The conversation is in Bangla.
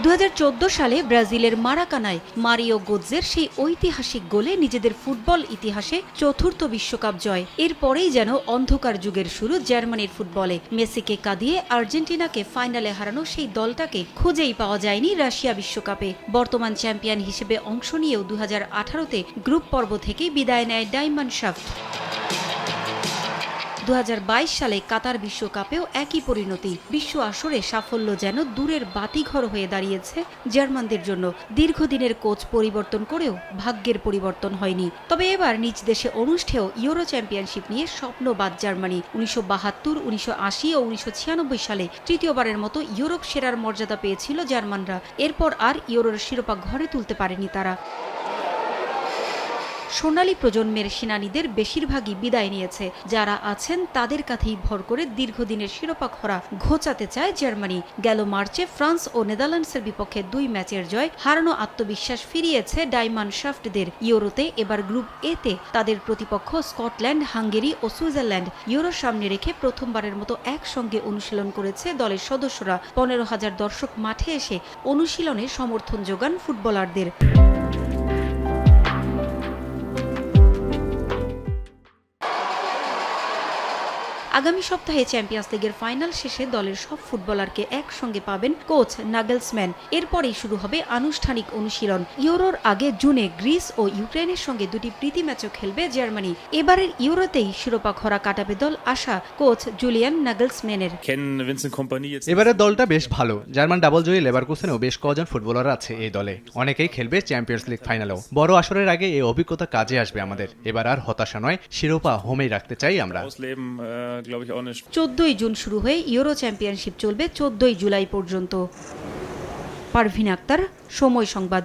2014 সালে ব্রাজিলের মারাকানায় মারিও গোৎজের সেই ঐতিহাসিক গোলে নিজেদের ফুটবল ইতিহাসে চতুর্থ বিশ্বকাপ জয়। এরপরেই যেন অন্ধকার যুগের শুরু জার্মানির ফুটবলে। মেসিকে কাঁদিয়ে আর্জেন্টিনাকে ফাইনালে হারানো সেই দলটাকে খুঁজেই পাওয়া যায়নি রাশিয়া বিশ্বকাপে। বর্তমান চ্যাম্পিয়ন হিসেবে অংশ নিয়েও 2018-তে গ্রুপ পর্ব থেকেই বিদায় নেয় ডাইমানশাফট। 2022 সালে কাতার বিশ্বকাপেও একই পরিণতি। বিশ্ব আসরে সাফল্য যেন দূরের বাতিঘর হয়ে দাঁড়িয়েছে জার্মানদের জন্য। দীর্ঘদিনের কোচ পরিবর্তন করেও ভাগ্যের পরিবর্তন হয়নি। তবে এবার নিজ দেশে অনুষ্ঠেয় ইউরো চ্যাম্পিয়নশিপ নিয়ে স্বপ্নবাদ জার্মানি। 1972, 1980 ও 1996 সালে তৃতীয়বারের মতো ইউরোপ সেরার মর্যাদা পেয়েছিল জার্মানরা। এরপর আর ইউরোর শিরোপা ঘরে তুলতে পারেনি তারা। সোনালী প্রজন্মের সেনানীদের বেশিরভাগই বিদায় নিয়েছে। যারা আছেন তাদের কাছেই ভর করে দীর্ঘদিনের শিরোপা খরা ঘোচাতে চায় জার্মানি। গেল মার্চে ফ্রান্স ও নেদারল্যান্ডসের বিপক্ষে 2 ম্যাচের জয় হারানো আত্মবিশ্বাস ফিরিয়েছে ডাইমানশাফটদের। ইউরোতে এবার গ্রুপ এতে তাদের প্রতিপক্ষ স্কটল্যান্ড, হাঙ্গেরি ও সুইজারল্যান্ড। ইউরো সামনে রেখে প্রথমবারের মতো একসঙ্গে অনুশীলন করেছে দলের সদস্যরা। 15,000 দর্শক মাঠে এসে অনুশীলনে সমর্থন যোগান ফুটবলারদের। আগামী সপ্তাহে চ্যাম্পিয়ন্স লিগের ফাইনাল শেষে দলের সব ফুটবলারকে একসঙ্গে পাবেন কোচ নাগেলসম্যান। এরপরেই শুরু হবে আনুষ্ঠানিক অনুশীলন। ইউরোর আগে জুনে গ্রিস ও ইউক্রেনের সঙ্গে 2টি প্রীতি ম্যাচও খেলবে জার্মানি। এবারের ইউরোতেই শিরোপা খরা কাটাবে দল আশা কোচ জুলিয়ান নাগেলসম্যানের। এবারের দলটা বেশ ভালো। জার্মান ডাবল জয়ী লেভারকুসেনেও বেশ কজন ফুটবলার আছে এই দলে। অনেকেই খেলবে চ্যাম্পিয়ন্স লিগ ফাইনালেও। বড় আসরের আগে এই অভিজ্ঞতা কাজে আসবে আমাদের। এবার আর হতাশা নয়, শিরোপা হোমেই রাখতে চাই আমরা। 14 জুন শুরু হয়ে ইউরো চ্যাম্পিয়নশিপ চলবে 14 জুলাই পর্যন্ত। পারভিন আক্তার, সময় সংবাদ।